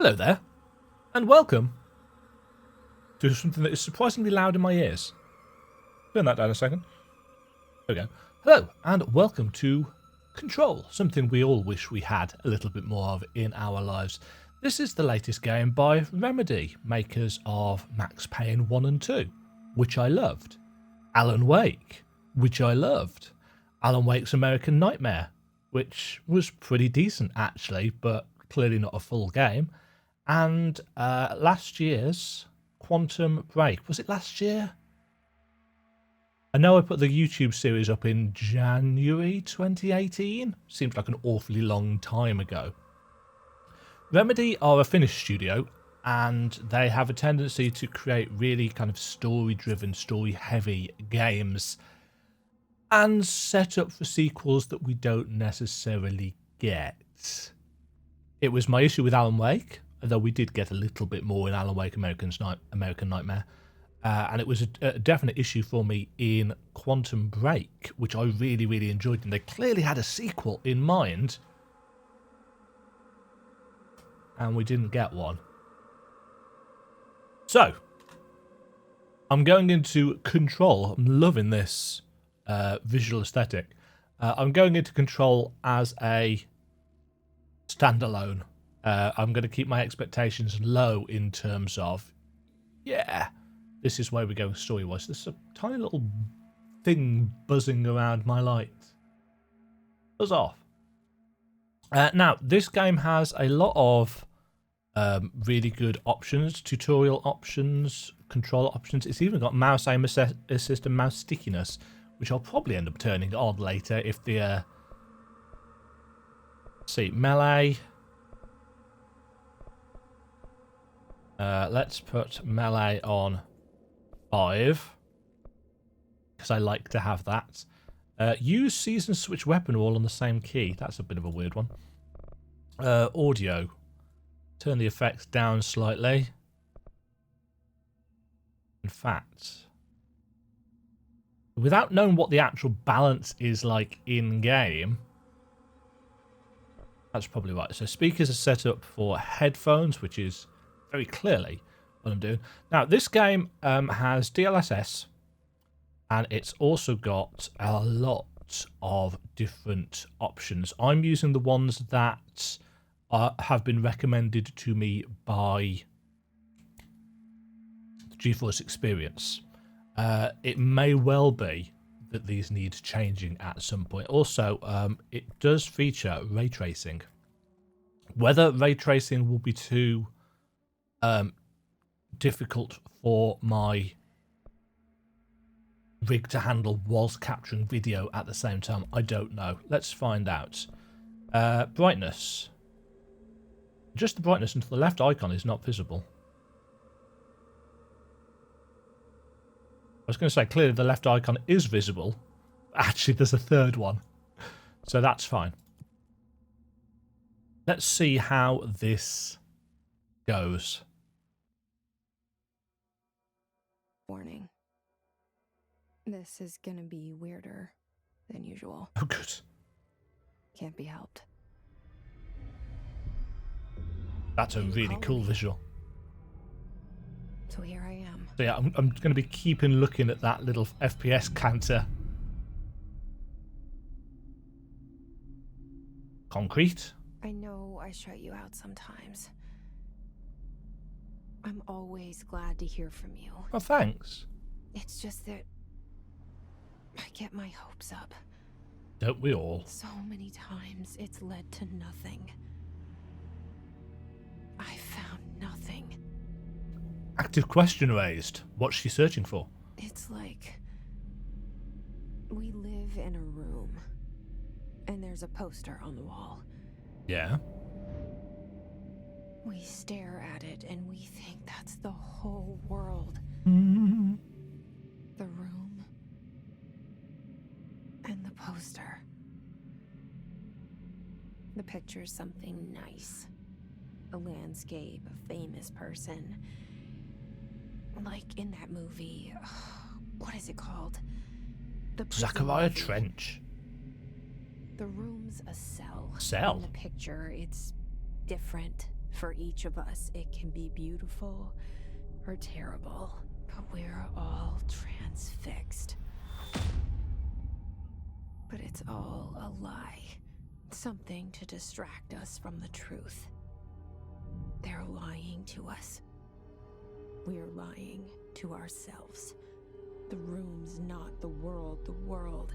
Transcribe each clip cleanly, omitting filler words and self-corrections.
Hello there, and welcome to something that is surprisingly loud in my ears. Turn that down a second. There we go. Hello, and welcome to Control, something we all wish we had a little bit more of in our lives. This is the latest game by Remedy, makers of Max Payne 1 and 2, which I loved. Alan Wake, which I loved. Alan Wake's American Nightmare, which was pretty decent actually, but clearly not a full game. And last year's Quantum Break. Was it last year? I know I put the YouTube series up in January 2018. Seems like an awfully long time ago. Remedy are a Finnish studio, and they have a tendency to create really kind of story-driven, story-heavy games and set up for sequels that we don't necessarily get. It was my issue with Alan Wake, although we did get a little bit more in Alan Wake American Nightmare. And it was a definite issue for me in Quantum Break, which I really, really enjoyed. And they clearly had a sequel in mind. And we didn't get one. So, I'm going into Control. I'm loving this visual aesthetic. I'm going into Control as a standalone. I'm going to keep my expectations low in terms of, this is where we're going story-wise. There's a tiny little thing buzzing around my light. Buzz off. Now, this game has a lot of really good options, tutorial options, control options. It's even got mouse aim assist and mouse stickiness, which I'll probably end up turning on later if the... see, melee... let's put melee on 5 because I like to have that. Use season switch weapon all on the same key. That's a bit of a weird one. Audio. Turn the effects down slightly. In fact, without knowing what the actual balance is like in game, that's probably right. So speakers are set up for headphones, which is very clearly what I'm doing. Now, this game has DLSS, and it's also got a lot of different options. I'm using the ones that have been recommended to me by the GeForce Experience. It may well be that these need changing at some point. Also, it does feature ray tracing. Whether ray tracing will be too difficult for my rig to handle whilst capturing video at the same time, I don't know. Let's find out. Brightness. Just the brightness until the left icon is not visible. I was going to say clearly the left icon is visible. Actually, there's a third one. So that's fine. Let's see how this goes. Warning. This is gonna be weirder than usual. Oh, good. Can't be helped. That's a really cool visual. So here I am. So yeah, I'm going to be keeping looking at that little FPS counter. Concrete. I know I shut you out sometimes. I'm always glad to hear from you. Oh, thanks. It's just that I get my hopes up. Don't we all? So many times it's led to nothing. I found nothing. Active question raised. What's she searching for? It's like we live in a room and there's a poster on the wall. Yeah. We stare at it and we think that's the whole world. Mm-hmm. The room and the poster. The picture's something nice. A landscape, a famous person. Like in that movie, what is it called? The Zachariah Trench. The room's a cell. Cell? In the picture, it's different, For each of us, it can be beautiful or terrible, but we're all transfixed. But it's all a lie. Something to distract us from the truth. They're lying to us. We're lying to ourselves. The room's not the world. The world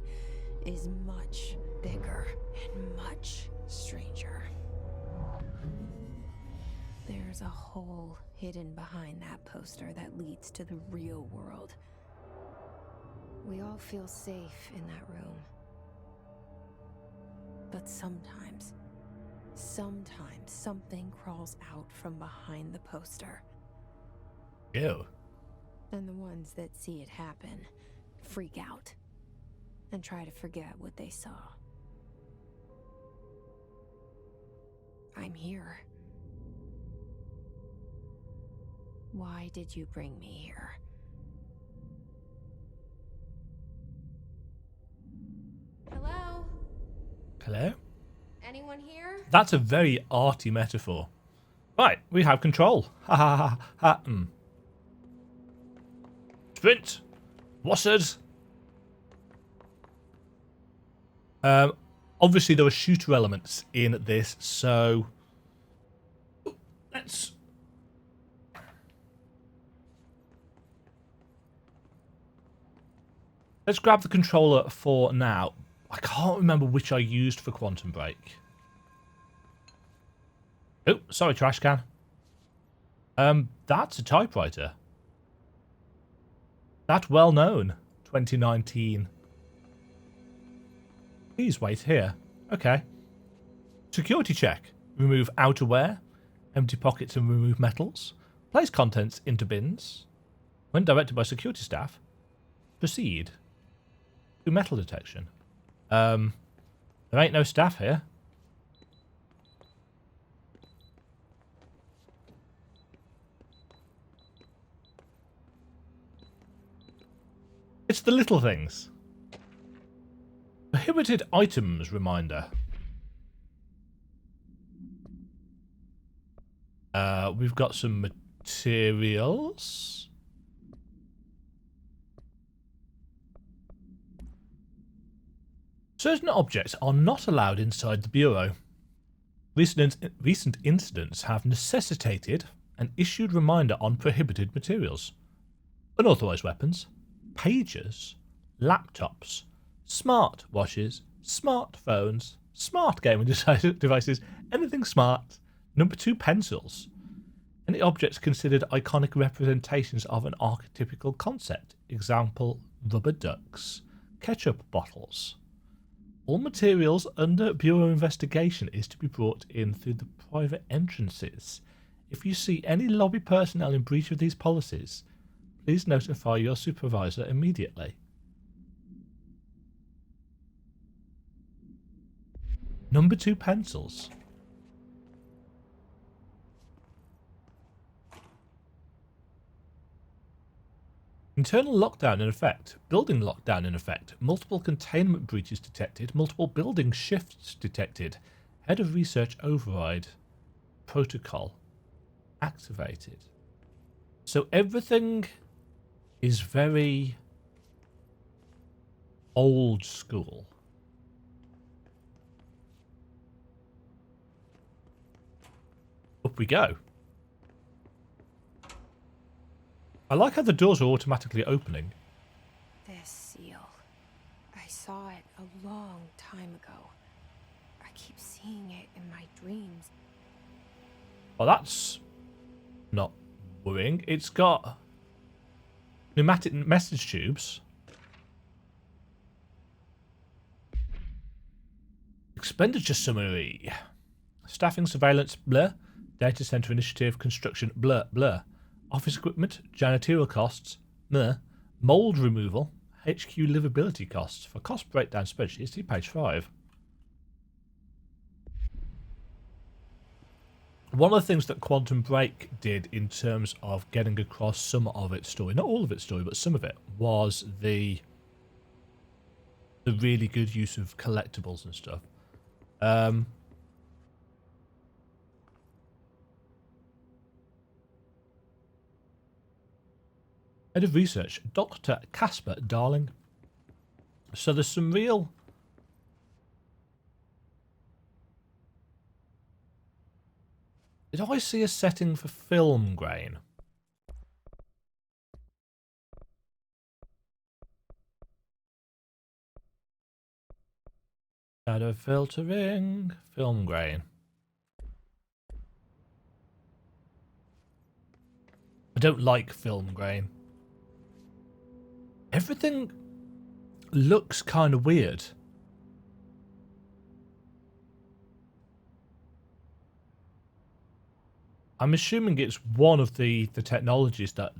is much bigger and much stranger. There's a hole hidden behind that poster that leads to the real world. We all feel safe in that room. But sometimes something crawls out from behind the poster. Ew. And the ones that see it happen freak out and try to forget what they saw. I'm here. Why did you bring me here? Hello? Hello? Anyone here? That's a very arty metaphor. Right, we have control. Ha ha ha ha. Sprint. Wassers. Obviously there were shooter elements in this, so let's grab the controller for now. I can't remember which I used for Quantum Break. Oh, sorry, trash can. That's a typewriter. That well known 2019. Please wait here. Okay. Security check. Remove outerwear, empty pockets and remove metals. Place contents into bins. When directed by security staff, proceed. Do metal detection. There ain't no staff here. It's the little things. Prohibited items reminder. We've got some materials. Certain objects are not allowed inside the Bureau. Recent incidents have necessitated an issued reminder on prohibited materials. Unauthorized weapons, pagers, laptops, smart watches, smartphones, smart gaming devices, anything smart. Number 2, pencils. Any objects considered iconic representations of an archetypical concept. Example, rubber ducks, ketchup bottles. All materials under Bureau investigation is to be brought in through the private entrances. If you see any lobby personnel in breach of these policies, please notify your supervisor immediately. Number 2, pencils. Internal lockdown in effect. Building lockdown in effect. Multiple containment breaches detected. Multiple building shifts detected. Head of research override. Protocol activated. So everything is very old school. Up we go. I like how the doors are automatically opening. This seal. I saw it a long time ago. I keep seeing it in my dreams. Well, that's not worrying. It's got pneumatic message tubes. Expenditure summary. Staffing, surveillance, blur. Data center initiative, construction, blur, blur. Office equipment, janitorial costs, blur. Mold removal, HQ livability costs. For cost breakdown spreadsheet, see page 5. One of the things that Quantum Break did in terms of getting across some of its story, not all of its story, but some of it, was the really good use of collectibles and stuff. Head of Research, Dr. Casper Darling. So there's some real... Did I see a setting for film grain? Shadow filtering, film grain. I don't like film grain. Everything looks kind of weird. I'm assuming it's one of the technologies that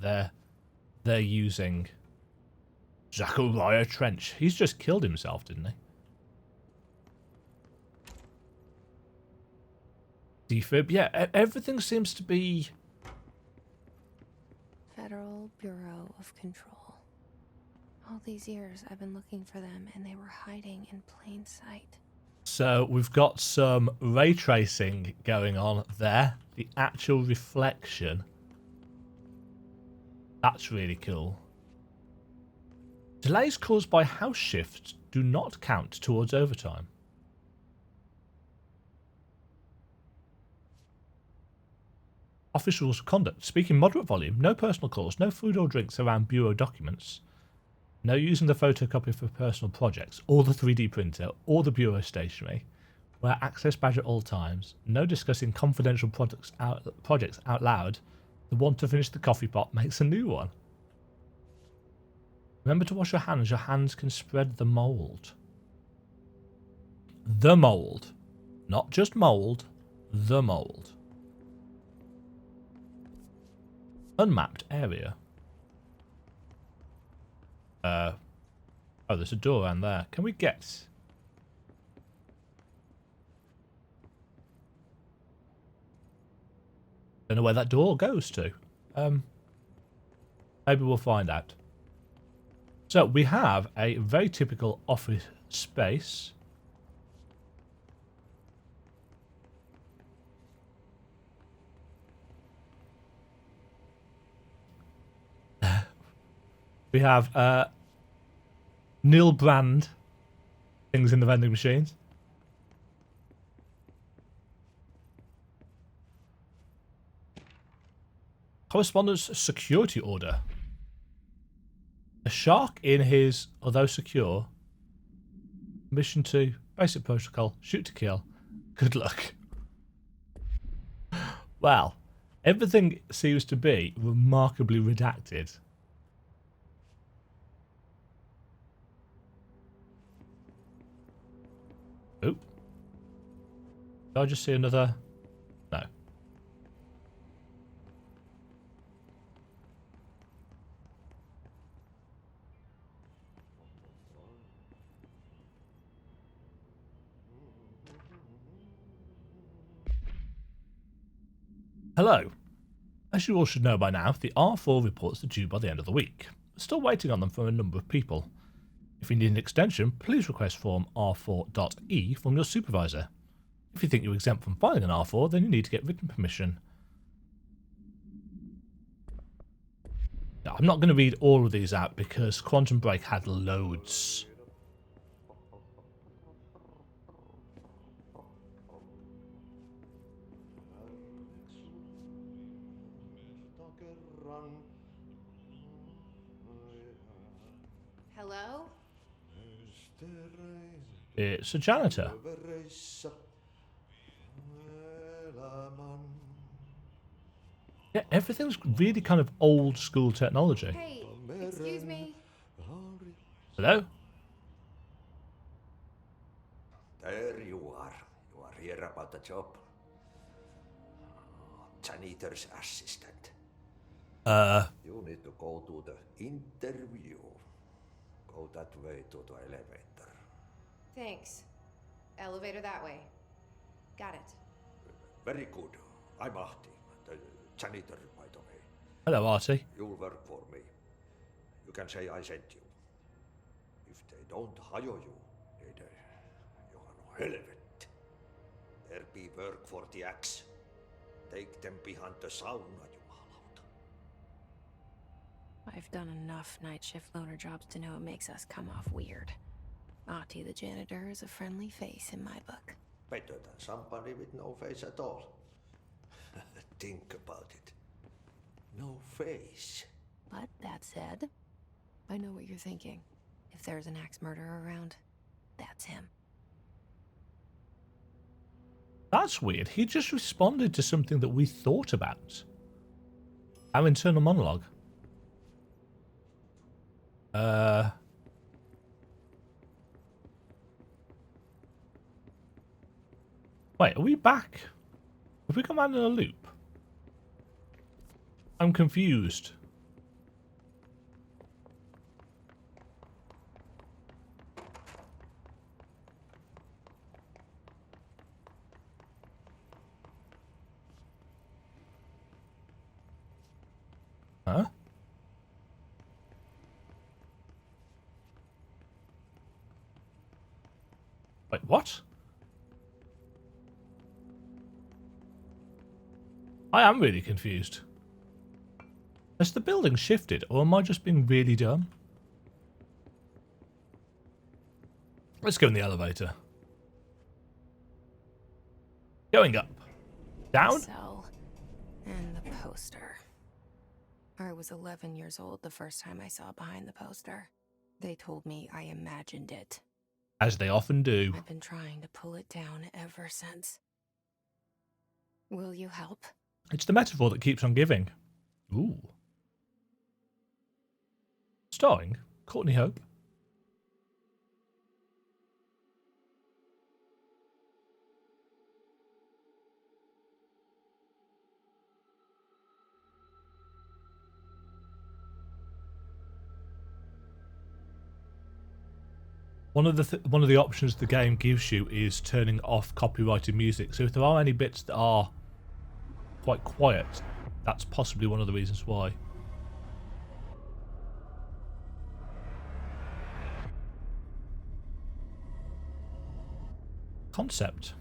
they're using. Zachariah Trench. He's just killed himself, didn't he? Defib. Yeah, everything seems to be... Federal Bureau of Control. All these years I've been looking for them and they were hiding in plain sight. So we've got some ray tracing going on there. The actual reflection. That's really cool. Delays caused by house shifts do not count towards overtime. Office rules of conduct. Speak in moderate volume. No personal calls. No food or drinks around bureau documents. No using the photocopy for personal projects, or the 3D printer, or the bureau stationery. Wear access badge at all times. No discussing confidential projects out loud. The one to finish the coffee pot makes a new one. Remember to wash your hands. Your hands can spread the mould. The mould. Not just mould. The mould. Unmapped area. Oh, there's a door around there. Can we get... Don't know where that door goes to. Maybe we'll find out. So we have a very typical office space. We have nil brand things in the vending machines. Correspondence security order. A shark in his, although secure, mission 2, basic protocol, shoot to kill. Good luck. Well, everything seems to be remarkably redacted. Oh. Did I just see another? No. Hello. As you all should know by now, the R4 reports are due by the end of the week. Still waiting on them from a number of people. If you need an extension, please request form R4.E from your supervisor. If you think you're exempt from filing an R4, then you need to get written permission. Now, I'm not going to read all of these out because Quantum Break had loads. Hello? It's a janitor. Yeah, everything's really kind of old school technology. Hey, excuse me. Hello? There you are. You are here about the job. Janitor's assistant. You need to go to the interview. Go that way to the elevator. Thanks. Elevator that way. Got it. Very good. I'm Ahti, the janitor, by the way. Hello, Artie. You'll work for me. You can say I sent you. If they don't hire you, they you are no helvet. There be work for the axe. Take them behind the sauna, jumalauta. I've done enough night shift loner jobs to know it makes us come off weird. Ahti the janitor is a friendly face in my book. Better than somebody with no face at all. Think about it. No face. But that said, I know what you're thinking. If there's an axe murderer around, that's him. That's weird. He just responded to something that we thought about. Our internal monologue. Wait, are we back? Have we gone around in a loop? I'm confused. Huh? Wait, what? I am really confused. Has the building shifted, or am I just being really dumb? Let's go in the elevator. Going up. Down? Cell and the poster. I was 11 years old the first time I saw behind the poster. They told me I imagined it. As they often do. I've been trying to pull it down ever since. Will you help? It's the metaphor that keeps on giving. Ooh. Starring Courtney Hope. One of the options the game gives you is turning off copyrighted music. So if there are any bits that are quite quiet, that's possibly one of the reasons why. Concept.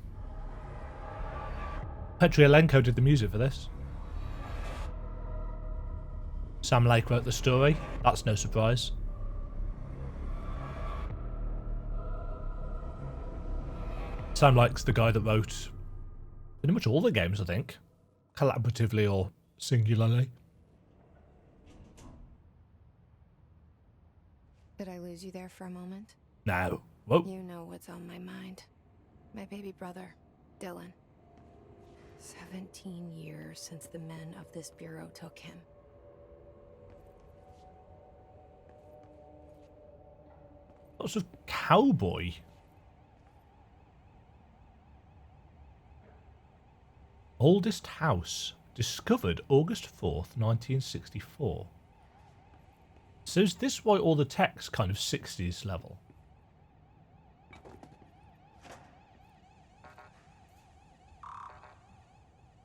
Petrielenko did the music for this. Sam Lake wrote the story. That's no surprise. Sam Lake's the guy that wrote pretty much all the games, I think. Collaboratively or singularly. Did I lose you there for a moment? No. Whoa. You know what's on my mind. My baby brother, Dylan. 17 years since the men of this bureau took him. Lots of cowboy. Oldest house. Discovered August 4th, 1964. So is this why all the text kind of 60s level?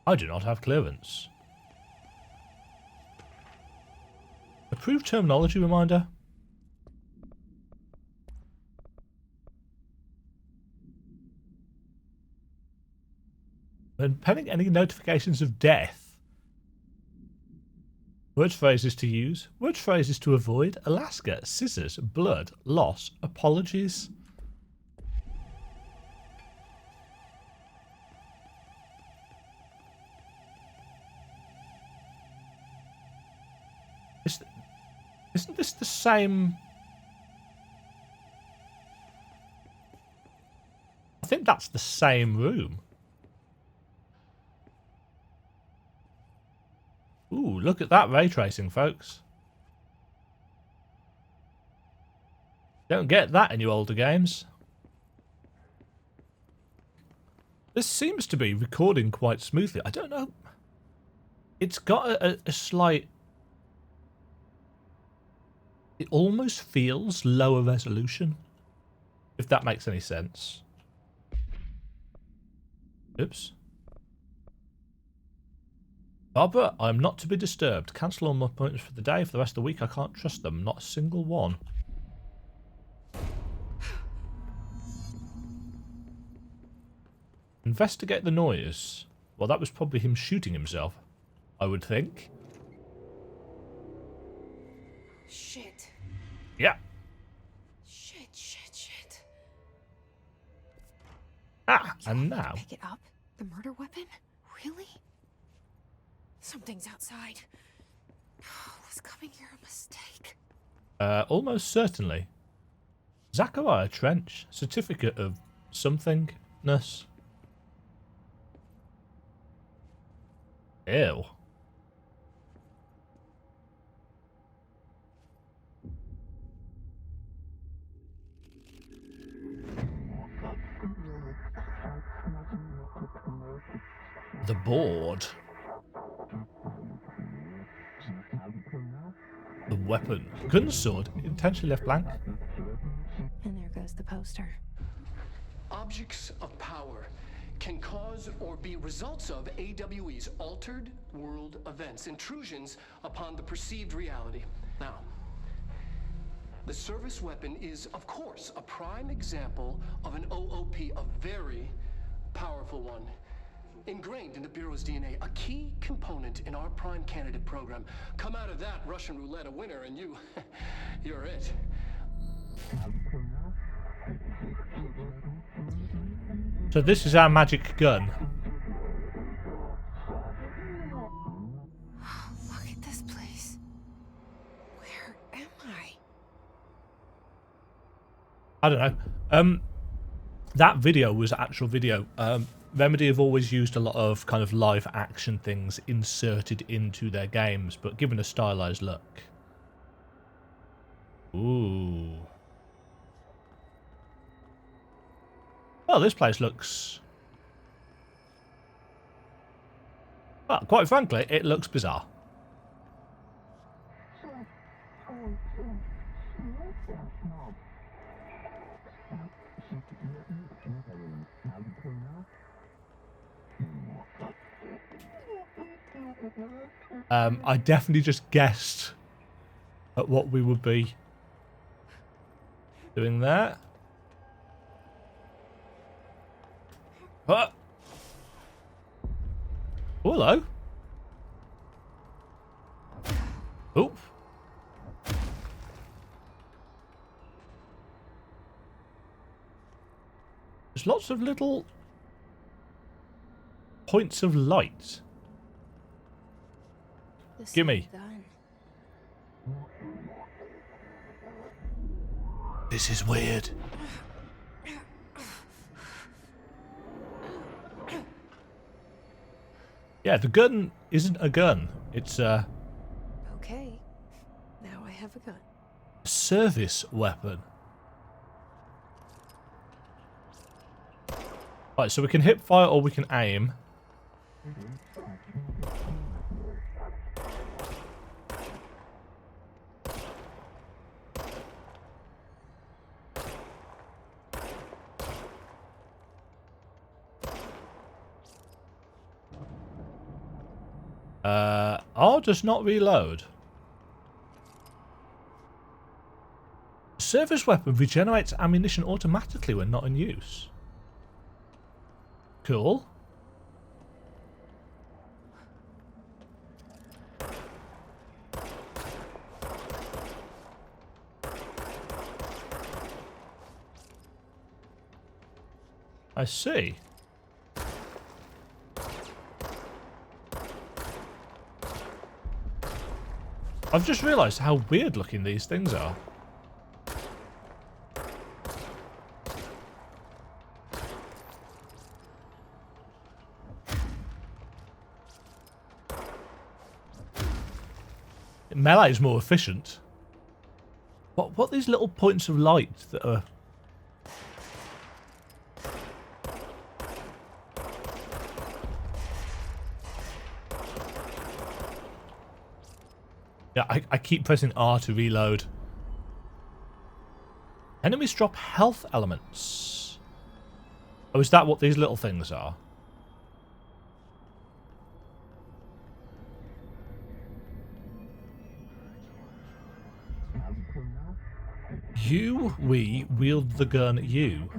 I do not have clearance. Approved terminology reminder. When pending any notifications of death. Word phrases to use. Word phrases to avoid. Alaska. Scissors. Blood. Loss. Apologies. Isn't this the same? I think that's the same room. Ooh, look at that ray tracing, folks. Don't get that in your older games. This seems to be recording quite smoothly. I don't know. It's got a slight... It almost feels lower resolution, if that makes any sense. Oops. Barbara, I'm not to be disturbed. Cancel all my appointments for the day. For the rest of the week, I can't trust them. Not a single one. Investigate the noise. Well, that was probably him shooting himself, I would think. Shit. Yeah. Shit, shit, shit. Ah, and now. Pick it up? The murder weapon? Really? Something's outside. Was coming here a mistake? Almost certainly. Zachariah Trench, certificate of somethingness. Ew. The board. The weapon. Gun sword. Intentionally left blank. And there goes the poster. Objects of power can cause or be results of AWE's altered world events, intrusions upon the perceived reality. Now, the service weapon is, of course, a prime example of an OOP, a very powerful one. Ingrained in the Bureau's DNA, a key component in our prime candidate program. Come out of that Russian roulette a winner and you're it. So this is our magic gun. Look at this place. Where am I? I don't know. That video was actual video. Remedy have always used a lot of kind of live action things inserted into their games, but given a stylized look. Ooh. Well, this place looks... Well, quite frankly, it looks bizarre. I definitely just guessed at what we would be doing there. Oh, hello. Oop. There's lots of little points of light. Gimme. This is weird. Yeah, the gun isn't a gun. It's a Okay. Now I have a gun. service weapon. Right, so we can hip fire or we can aim. R does not reload. Service weapon regenerates ammunition automatically when not in use. Cool. I see. I've just realised how weird looking these things are. Melee is more efficient. What are these little points of light that are... Yeah, I keep pressing R to reload. Enemies drop health elements. Oh, is that what these little things are? We wield the gun, you.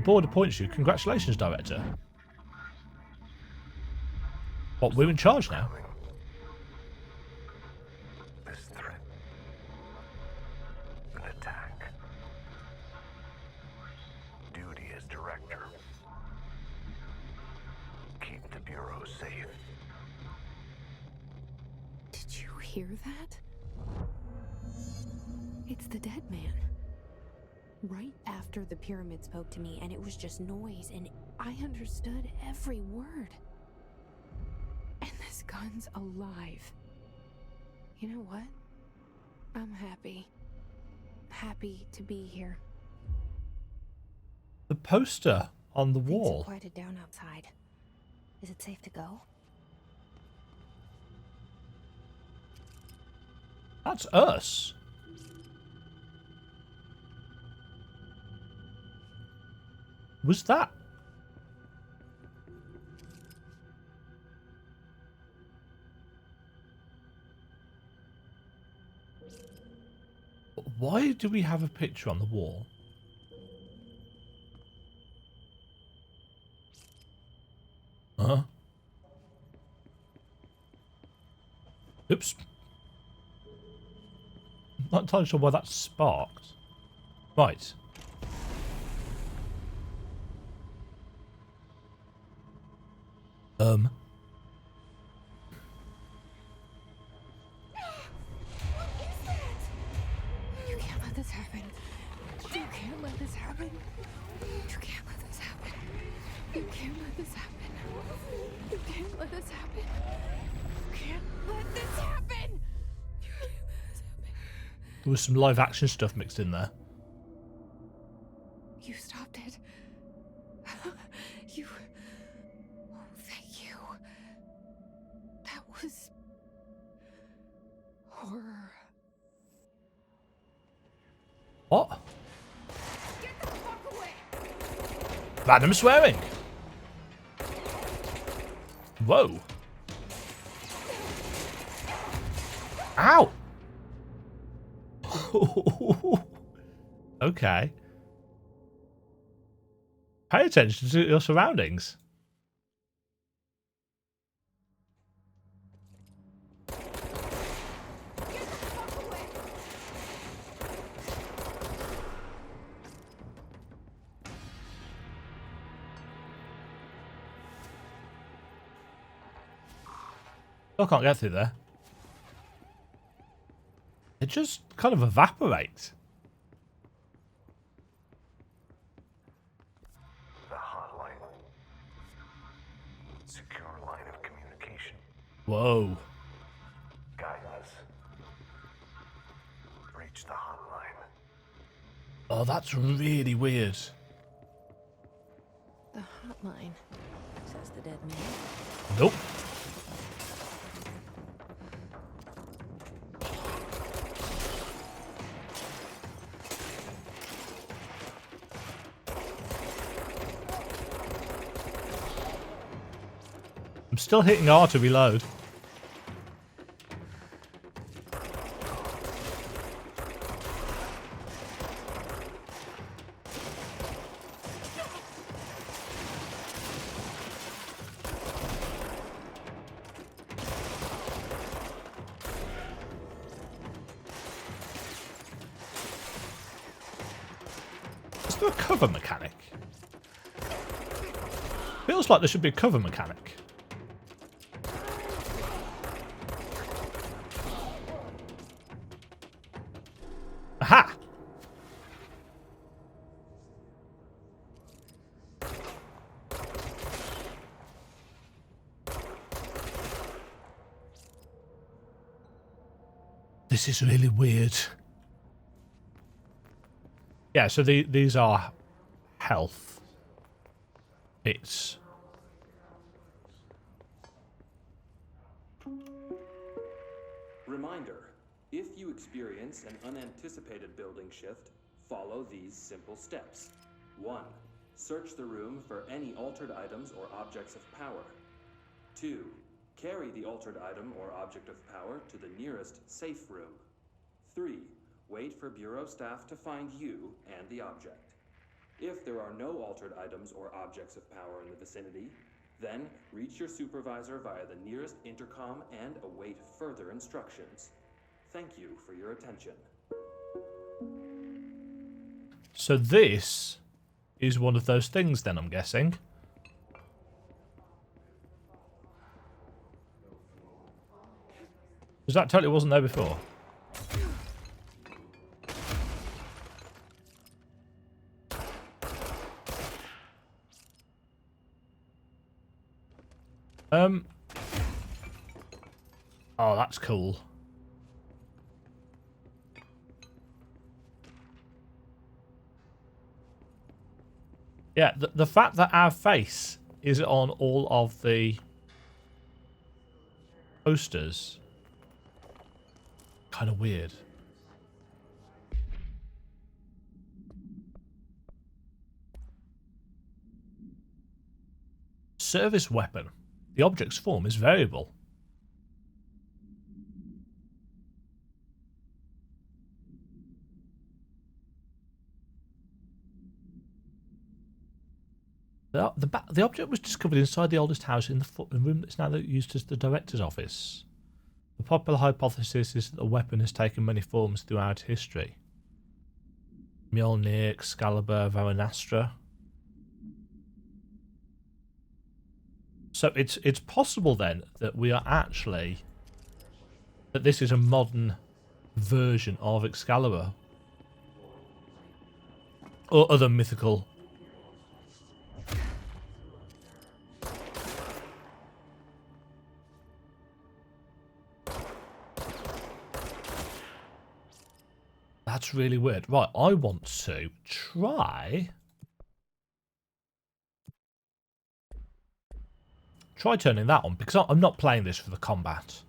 Board appoints you. Congratulations, Director. What, we're in charge now? This threat keep the Bureau safe. Did you hear that? It's the dead man. Right after the pyramid spoke to me, and it was just noise, and I understood every word. And this gun's alive. You know what? I'm happy. Happy to be here. The poster on the Things wall. have quieted down outside. Is it safe to go? That's us. Was that? Why do we have a picture on the wall? Huh? Oops. Not entirely sure why that sparked. Right. What is that? You can't let this happen. You can't let this happen. You can't let this happen. You can't let this happen. You can't let this happen. You can't let this happen. You can't let this happen. There was some live action stuff mixed in there. You stopped it. You... Oh, thank you. That was... horror. What? Get the fuck away! Random swearing. Whoa. Ow. Okay. Pay attention to your surroundings. I can't get through there. It just kind of evaporates. The hotline. Secure line of communication. Whoa. Guidance. Reach the hotline. Oh, that's really weird. The hotline, says the dead man. Nope. I'm still hitting R to reload. Is there a cover mechanic? Feels like there should be a cover mechanic. Aha! This is really weird. Yeah, so these are health. It's... Reminder, if you experience an unanticipated building shift, follow these simple steps. 1. Search the room for any altered items or objects of power. 2. Carry the altered item or object of power to the nearest safe room. 3. Wait for Bureau staff to find you and the object. If there are no altered items or objects of power in the vicinity, then reach your supervisor via the nearest intercom and await further instructions. Thank you for your attention. So this is one of those things then, I'm guessing. Because that totally wasn't there before. Oh, that's cool. Yeah, the fact that our face is on all of the posters, kind of weird. Service weapon. The object's form is variable. The object was discovered inside the oldest house in the room that's now used as the director's office. The popular hypothesis is that the weapon has taken many forms throughout history. Mjolnir, Excalibur, Varanastra. So it's possible then that we are actually... that this is a modern version of Excalibur. Or other mythical... That's really weird. Right, I want to try turning that on, because I'm not playing this for the combat.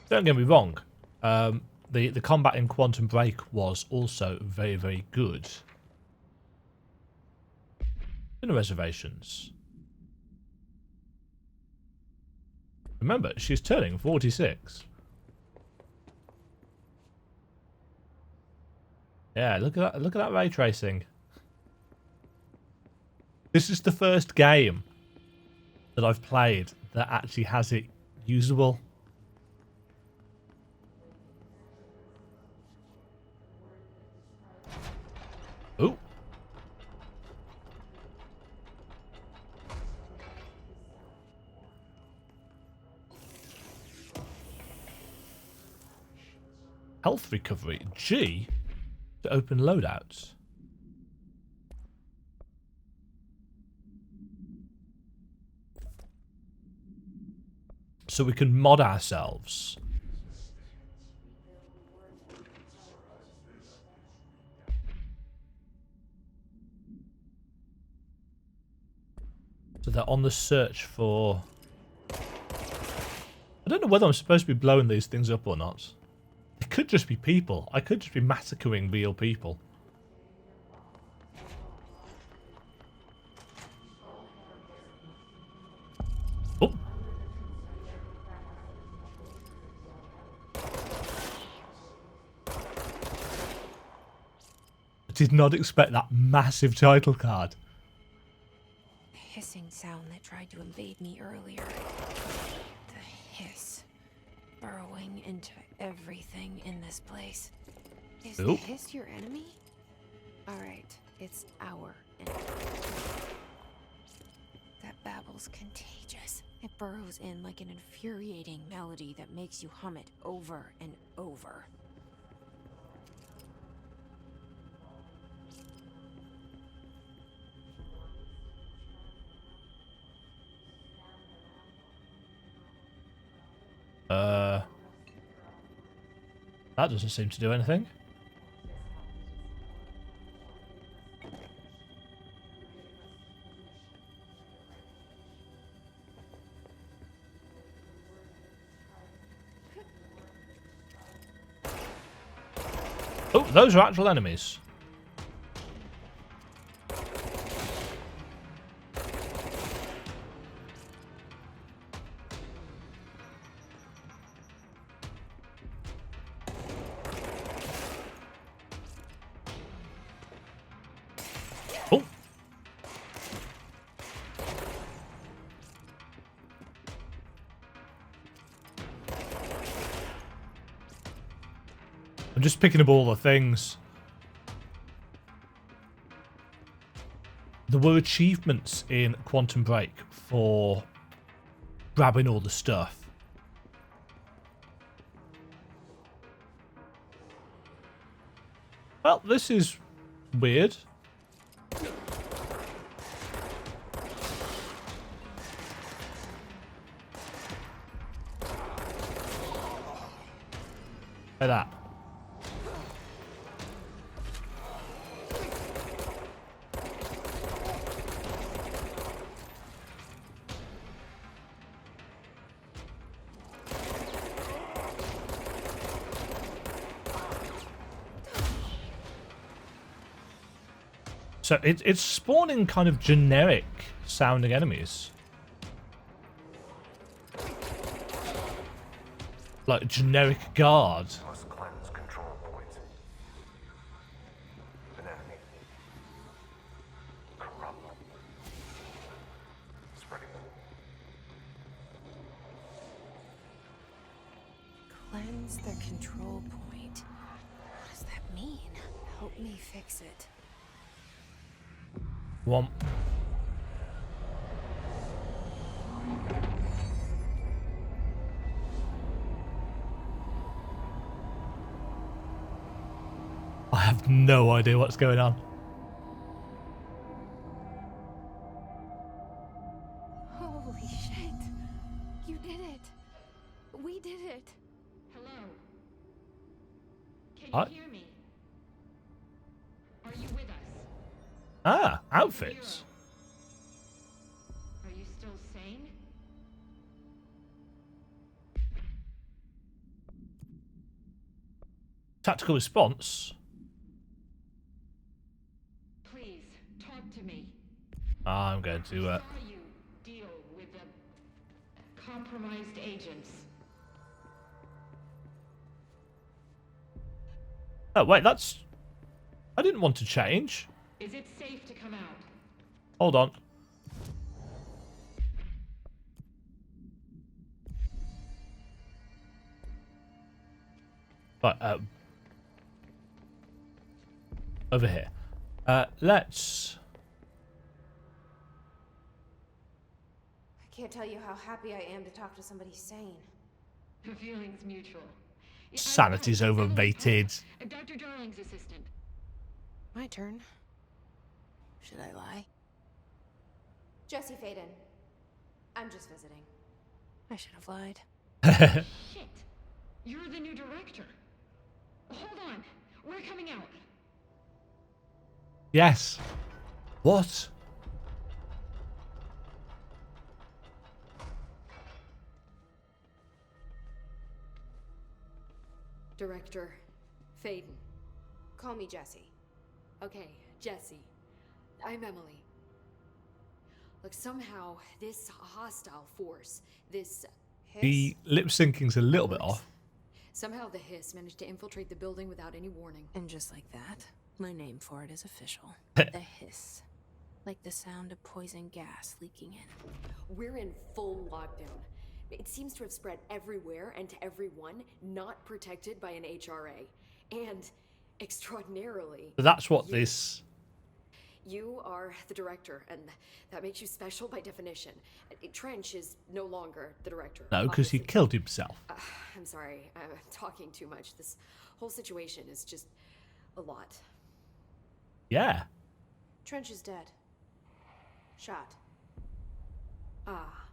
Don't get me wrong. The combat in Quantum Break was also very, very good. Dinner reservations. Remember, she's turning 46. Yeah, look at that! Look at that ray tracing. This is the first game that I've played that actually has it usable. Ooh. Health recovery. G to open loadouts. So we can mod ourselves. So they're on the search for... I don't know whether I'm supposed to be blowing these things up or not. It could just be people. I could just be massacring real people. Oh. I did not expect that massive title card. The hissing sound that tried to invade me earlier. The hiss. Burrowing into everything in this place. Is the hiss your enemy? Alright, it's our enemy. That babble's contagious. It burrows in like an infuriating melody that makes you hum it over and over. That doesn't seem to do anything. Oh, those are actual enemies. Oh. I'm just picking up all the things. There were achievements in Quantum Break for grabbing all the stuff. Well, this is weird. Like that. So it's spawning kind of generic sounding enemies. Like generic guard. Must cleanse control points. An enemy. Corrupt. Spreading. Cleanse the control point. What does that mean? Help me fix it. Womp. I have no idea what's going on. Holy shit. You did it. We did it. Hello? Can What? you hear me? Are you with us? Ah, outfits. Are you still sane? Tactical response. Please, talk to me. I'm going to. Saw you deal with the compromised agents. Oh wait, that's. I didn't want to change. Is it safe to come out? Hold on. Right, over here. Let's. I can't tell you how happy I am to talk to somebody sane. The feeling's mutual. Yeah, Sanity's overrated. Dr. Darling's assistant. My turn. Should I lie? Jesse Faden. I'm just visiting. I should have lied. Shit. You're the new director. Hold on. We're coming out. Yes. What? Director Faden. Call me Jesse. Okay, Jesse. I'm Emily. Look, somehow this hostile force, this Hiss? The lip syncing's a little bit off. somehow the hiss managed to infiltrate the building without any warning. And just like that, my name for it is official. The hiss. Like the sound of poison gas leaking in. We're in full lockdown. It seems to have spread everywhere and to everyone, not protected by an HRA. And extraordinarily, So that's what this. you are the director, and that makes you special by definition. Trench is no longer the director. No, because he obviously. killed himself. I'm sorry, I'm talking too much. This whole situation is just a lot. Yeah. Trench is dead. Shot. Ah,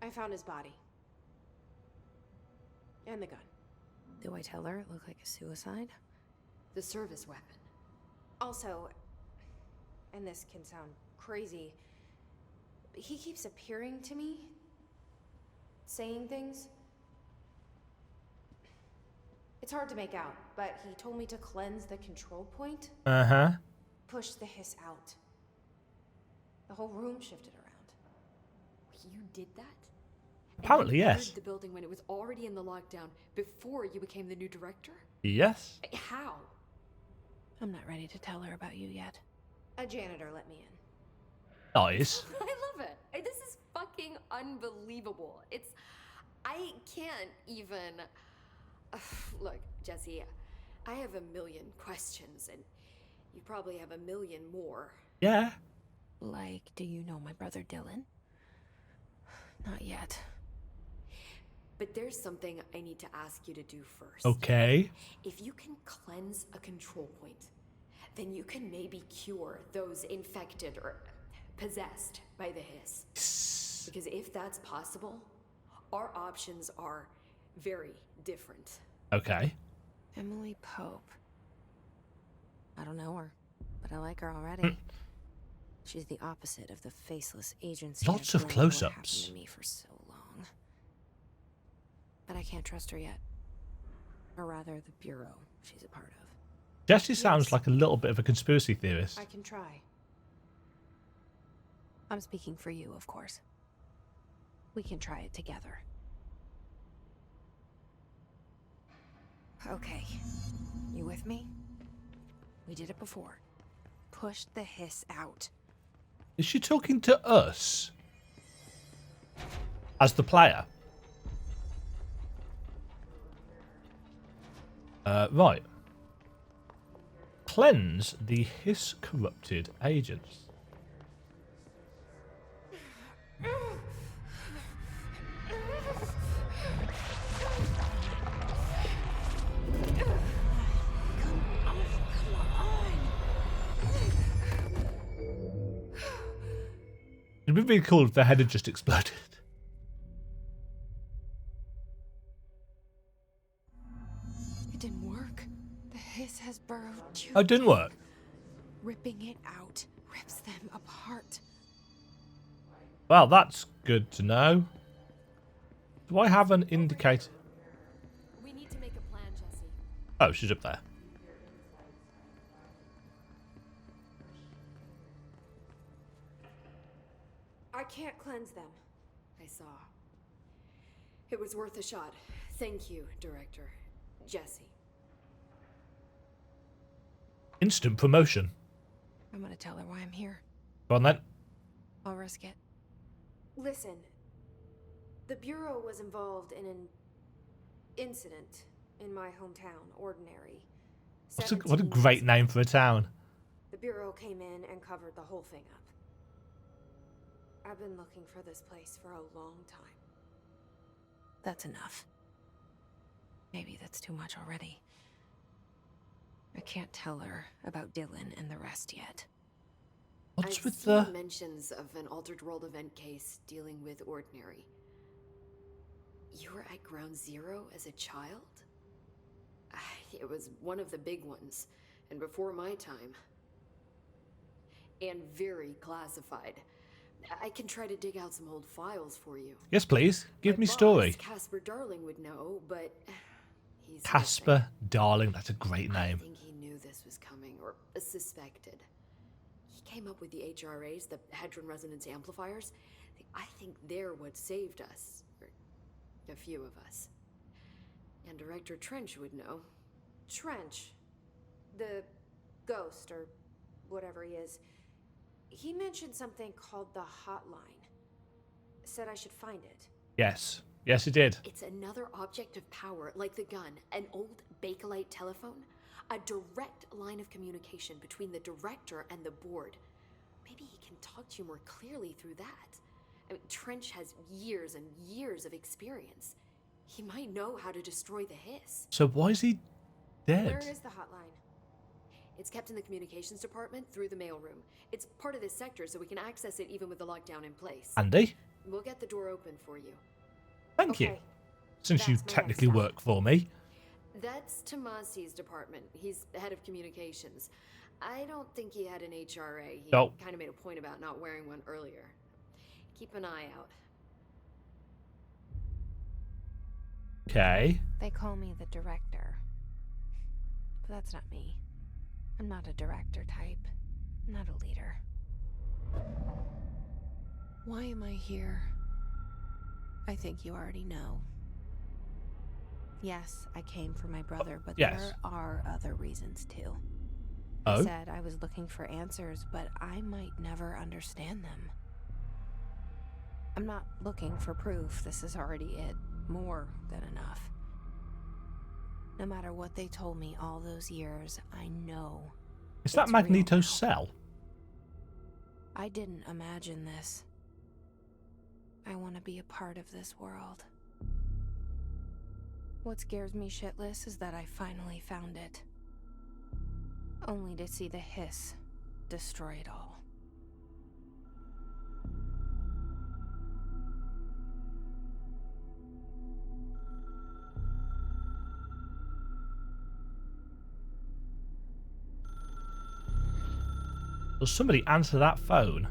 I found his body. And the gun. Do I tell her it looked like a suicide? the service weapon. Also, and this can sound crazy, but he keeps appearing to me, saying things. It's hard to make out, but he told me to cleanse the control point, Uh-huh. push the hiss out. The whole room shifted around. You did that? Apparently, And you yes. entered the building when it was already in the lockdown before you became the new director? Yes. How? I'm not ready to tell her about you yet. A janitor let me in. Nice. I love it. This is fucking unbelievable. I can't even. Look, Jesse, I have a million questions, and you probably have a million more. Yeah. Like, do you know my brother Dylan? Not yet. But there's something I need to ask you to do first. Okay. If you can cleanse a control point, then you can maybe cure those infected or possessed by the hiss. Because if that's possible, our options are very different. Okay. Emily Pope. I don't know her, but I like her already. She's the opposite of the faceless agency. Lots of I've blamed what close-ups. happened to me for so long. But I can't trust her yet. Or rather, the bureau she's a part of. Jesse sounds like a little bit of a conspiracy theorist. I can try. I'm speaking for you, of course. We can try it together. Okay. You with me? We did it before. Push the hiss out. Is she talking to us? As the player? Right. Cleanse the hiss-corrupted agents. It'd be really cool if the head had just exploded. It didn't work. The hiss has burrowed too Oh, it didn't work. Ripping it out rips them apart. Well, that's good to know. Do I have an indicator? We need to make a plan, Jesse. Oh, she's up there. I can't cleanse them. I saw. It was worth a shot. Thank you, Director. Jesse. Instant promotion. I'm gonna tell her why I'm here. Go on then. I'll risk it. Listen, the Bureau was involved in an incident in my hometown, Ordinary. What a great name for a town. The Bureau came in and covered the whole thing up. I've been looking for this place for a long time. That's enough. Maybe that's too much already. I can't tell her about Dylan and the rest yet. What's I've with seen the... mentions of an altered world event case dealing with Ordinary. You were at Ground Zero as a child? It was one of the big ones, and before my time. And very classified. I can try to dig out some old files for you. Yes, please. Give My me boss, story. Casper Darling would know, but he's Casper missing. Darling. That's a great I name. think he knew this was coming, or suspected. He came up with the HRAs, the Hadron Resonance Amplifiers. I think they're what saved us. Or a few of us. And Director Trench would know. Trench, the ghost, or whatever he is, he mentioned something called the hotline. Said I should find it. Yes. Yes, it did. It's another object of power, like the gun, an old Bakelite telephone. A direct line of communication between the director and the board. Maybe he can talk to you more clearly through that. I mean, Trench has years and years of experience. He might know how to destroy the hiss. So why is he dead? Where is the hotline? It's kept in the communications department through the mailroom. It's part of this sector, so we can access it even with the lockdown in place. Andy? We'll get the door open for you. Thank you. Okay. Since you That's my technically next step. work for me. That's Tomasi's department. He's the head of communications. I don't think he had an HRA. He Nope. kind of made a point about not wearing one earlier. Keep an eye out. Okay. They call me the director. But that's not me. I'm not a director type. I'm not a leader. Why am I here? I think you already know. Yes, I came for my brother, but yes. there are other reasons too. Oh? I said I was looking for answers, but I might never understand them. I'm not looking for proof. This is already it. More than enough. No matter what they told me all those years, I know. Is that it's real Magneto's now. cell? I didn't imagine this. I want to be a part of this world. What scares me shitless is that I finally found it. Only to see the hiss destroy it all. Will somebody answer that phone?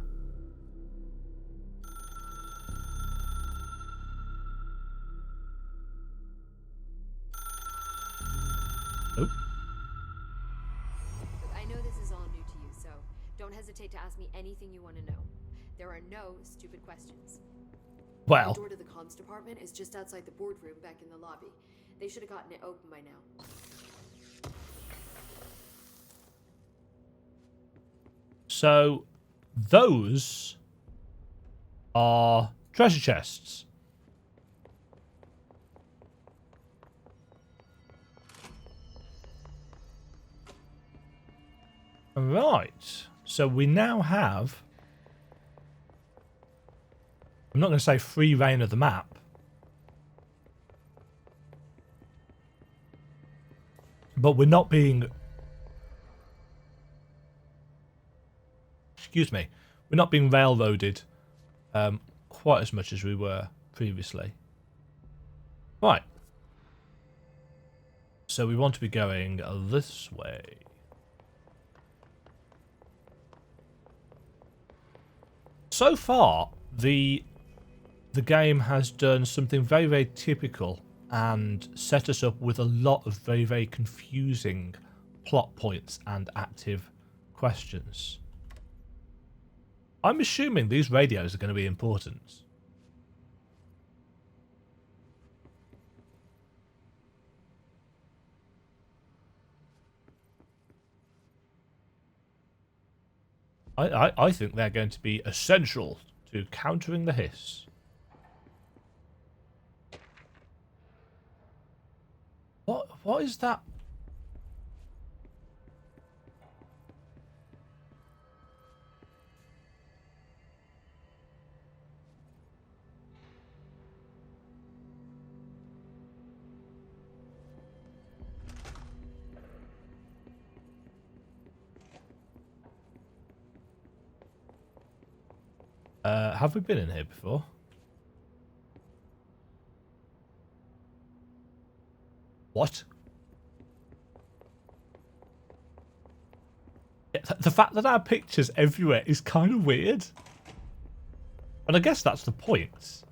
Oh. Look, I know this is all new to you, so don't hesitate to ask me anything you want to know. There are no stupid questions. Well. The door to the comms department is just outside the boardroom back in the lobby. They should have gotten it open by now. So, those are treasure chests. Right. So we now have... I'm not going to say free reign of the map. But we're not being... Excuse me. We're not being railroaded quite as much as we were previously. Right. So we want to be going this way. So far, the game has done something very, very typical and set us up with a lot of very, very confusing plot points and active questions. I'm assuming these radios are going to be important. I think they're going to be essential to countering the hiss. What is that? Have we been in here before? What? Yeah, the fact that our pictures everywhere is kind of weird. And I guess that's the point.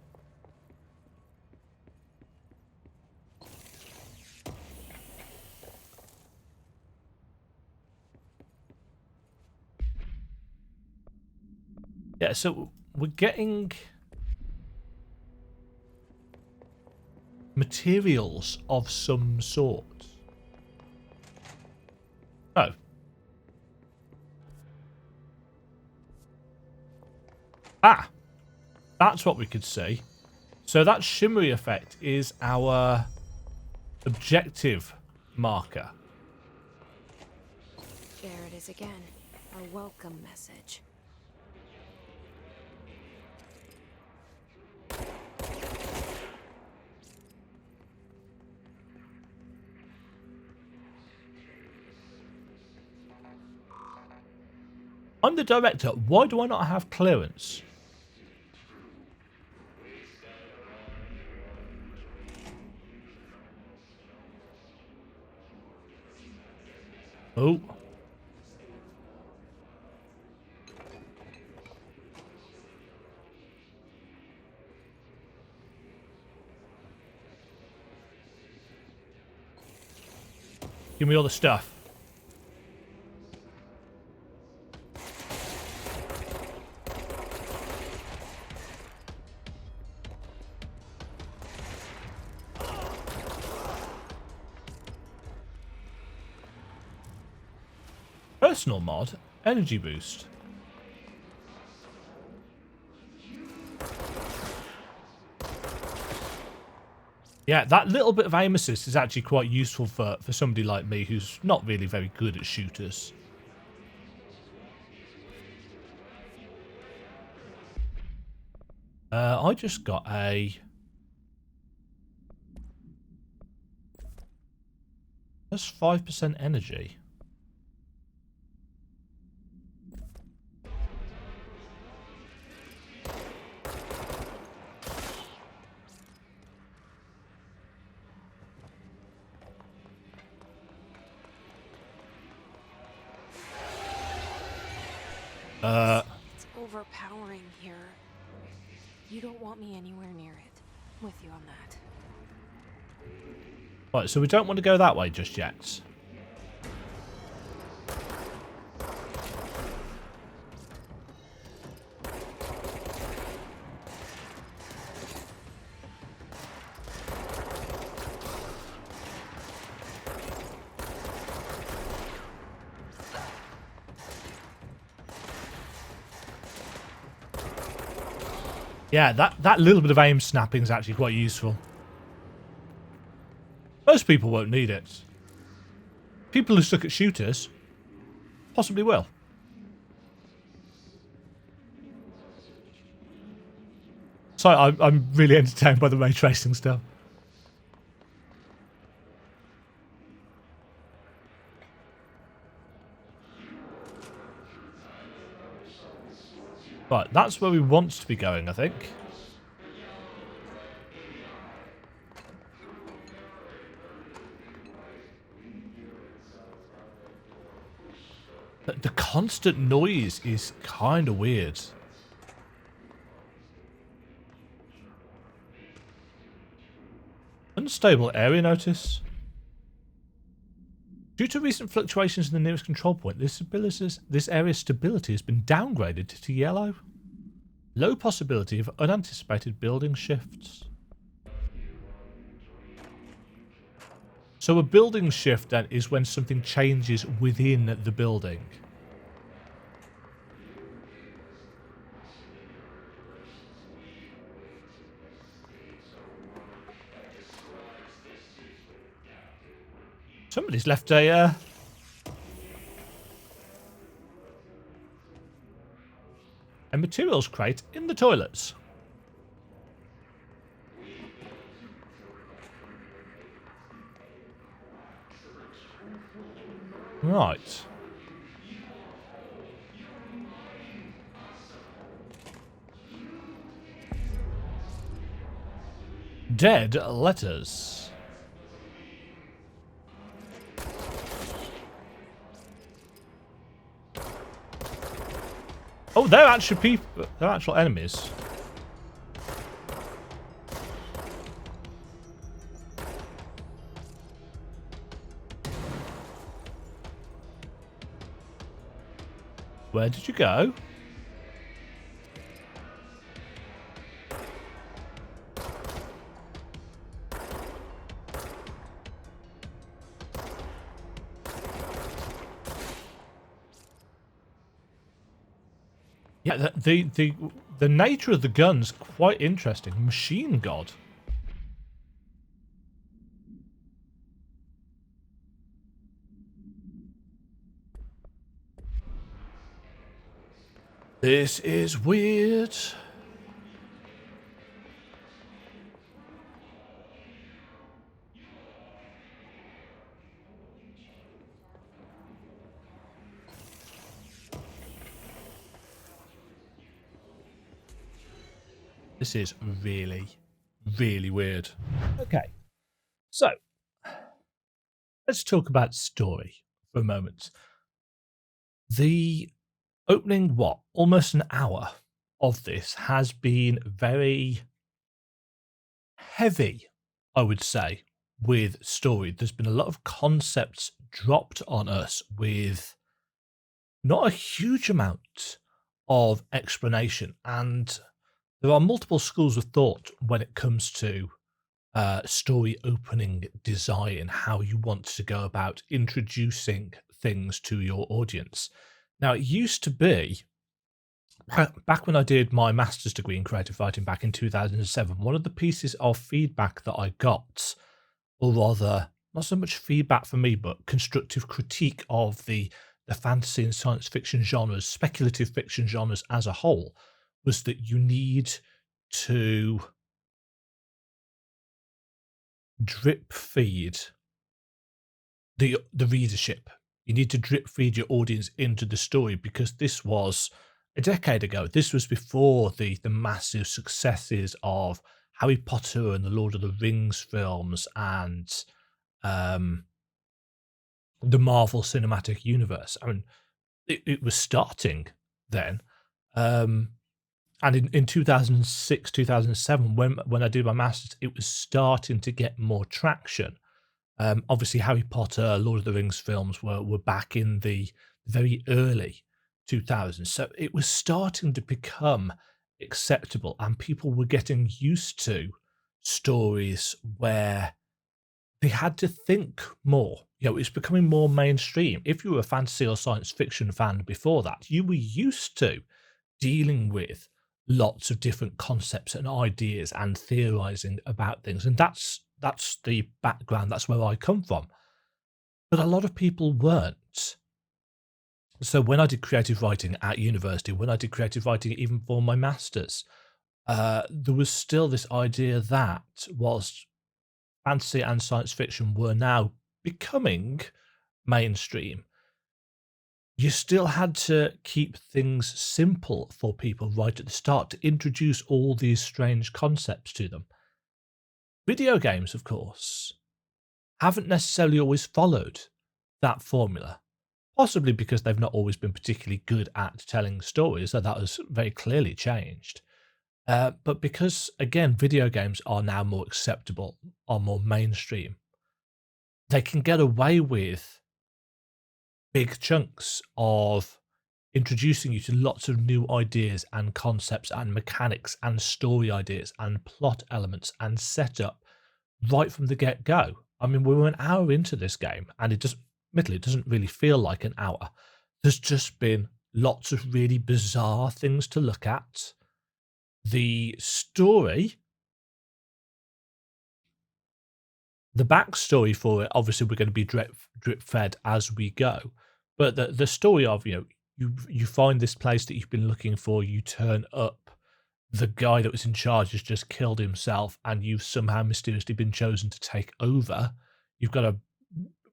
Yeah, so we're getting materials of some sort. Oh. Ah, that's what we could see. So that shimmery effect is our objective marker. There it is again. Our welcome message. I'm the director. Why do I not have clearance? Oh. Give me all the stuff. Personal mod, energy boost. Yeah, that little bit of aim assist is actually quite useful for somebody like me who's not really very good at shooters. I just got a... That's 5% energy. It's overpowering here. You don't want me anywhere near it. I'm with you on that. Right, so we don't want to go that way just yet. Yeah, that little bit of aim snapping is actually quite useful. Most people won't need it. People who suck at shooters possibly will. So I'm really entertained by the ray tracing stuff. Right, that's where we want to be going, I think. The constant noise is kind of weird. Unstable area notice. Due to recent fluctuations in the nearest control point, this area's stability has been downgraded to yellow. Low possibility of unanticipated building shifts. So a building shift then is when something changes within the building. Somebody's left a materials crate in the toilets. Right. Dead letters. Oh, they're actual people. They're actual enemies. Where did you go? Yeah, the nature of the gun's quite interesting. Machine God. This is weird. This is really, really weird. Okay, so let's talk about story for a moment. The opening, almost an hour of this has been very heavy, I would say, with story. There's been a lot of concepts dropped on us with not a huge amount of explanation, and there are multiple schools of thought when it comes to story opening design, how you want to go about introducing things to your audience. Now, it used to be, back when I did my master's degree in creative writing back in 2007, one of the pieces of feedback that I got, or rather, not so much feedback from me, but constructive critique of the fantasy and science fiction genres, speculative fiction genres as a whole, was that you need to drip feed the readership. You need to drip feed your audience into the story, because this was a decade ago. This was before the massive successes of Harry Potter and the Lord of the Rings films and um, the Marvel Cinematic Universe. I mean, it was starting then. Um, and in 2006, 2007, when I did my masters, it was starting to get more traction. Obviously, Harry Potter, Lord of the Rings films were back in the very early 2000s, so it was starting to become acceptable, and people were getting used to stories where they had to think more. You know, it's becoming more mainstream. If you were a fantasy or science fiction fan before that, you were used to dealing with lots of different concepts and ideas and theorizing about things, and that's the background. That's where I come from. But a lot of people weren't. So when I did creative writing at university, when I did creative writing even for my masters, there was still this idea that whilst fantasy and science fiction were now becoming mainstream, you still had to keep things simple for people right at the start to introduce all these strange concepts to them. Video games, of course, haven't necessarily always followed that formula, possibly because they've not always been particularly good at telling stories, so that has very clearly changed. But because, again, video games are now more acceptable, are more mainstream, they can get away with big chunks of introducing you to lots of new ideas and concepts and mechanics and story ideas and plot elements and setup right from the get-go. I mean, we were an hour into this game, and admittedly, it doesn't really feel like an hour. There's just been lots of really bizarre things to look at. The story, the backstory for it, obviously, we're going to be drip fed as we go. But the story of, you find this place that you've been looking for, you turn up, the guy that was in charge has just killed himself, and you've somehow mysteriously been chosen to take over. You've got a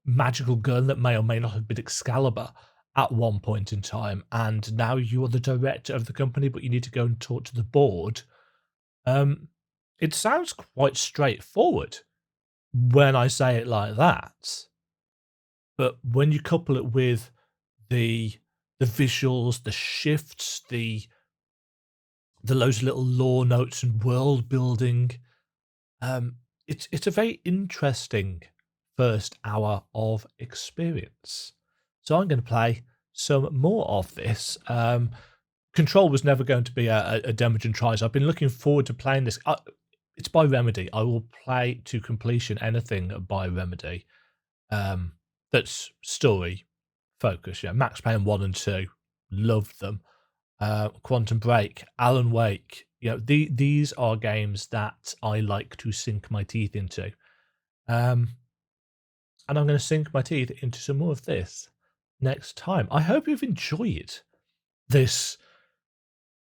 magical gun that may or may not have been Excalibur at one point in time, and now you are the director of the company, but you need to go and talk to the board. It sounds quite straightforward when I say it like that, but when you couple it with the visuals, the shifts, the loads of little lore notes and world building, it's a very interesting first hour of experience. So I'm going to play some more of this. Control was never going to be a Demajen try, so I've been looking forward to playing this. It's by Remedy. I will play to completion anything by Remedy that's story focused. Yeah, Max Payne 1 and 2, loved them. Quantum Break, Alan Wake. These are games that I like to sink my teeth into. And I'm going to sink my teeth into some more of this next time. I hope you've enjoyed this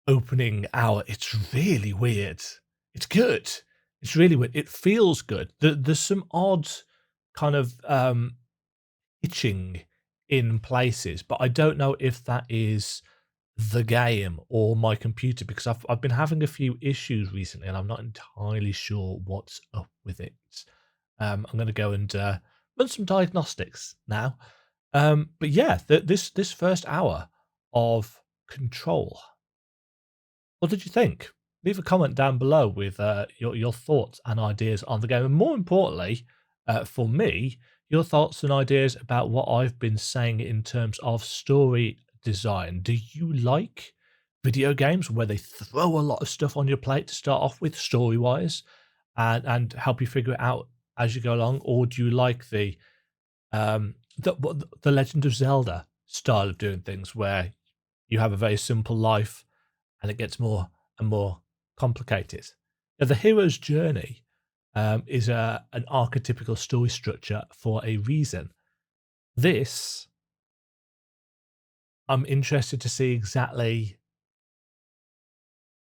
opening hour. It's really weird. It's good. It's really weird. It feels good. There's some odd kind of itching in places, but I don't know if that is the game or my computer, because I've been having a few issues recently and I'm not entirely sure what's up with it. I'm going to go and run some diagnostics now. But yeah, this first hour of Control, what did you think? Leave a comment down below with your thoughts and ideas on the game, and more importantly, for me, your thoughts and ideas about what I've been saying in terms of story design. Do you like video games where they throw a lot of stuff on your plate to start off with, story-wise, and help you figure it out as you go along, or do you like the Legend of Zelda style of doing things, where you have a very simple life and it gets more and more complicated? Now, the hero's journey is an archetypical story structure for a reason. This, I'm interested to see exactly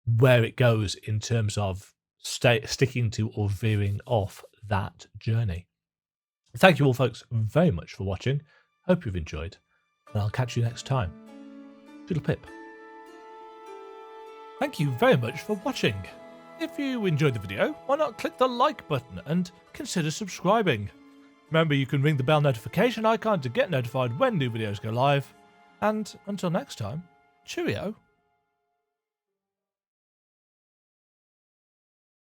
where it goes in terms of sticking to or veering off that journey. Thank you all, folks, very much for watching. Hope you've enjoyed, and I'll catch you next time. Toodle pip. Thank you very much for watching. If you enjoyed the video, why not click the like button and consider subscribing. Remember, you can ring the bell notification icon to get notified when new videos go live. And until next time, cheerio.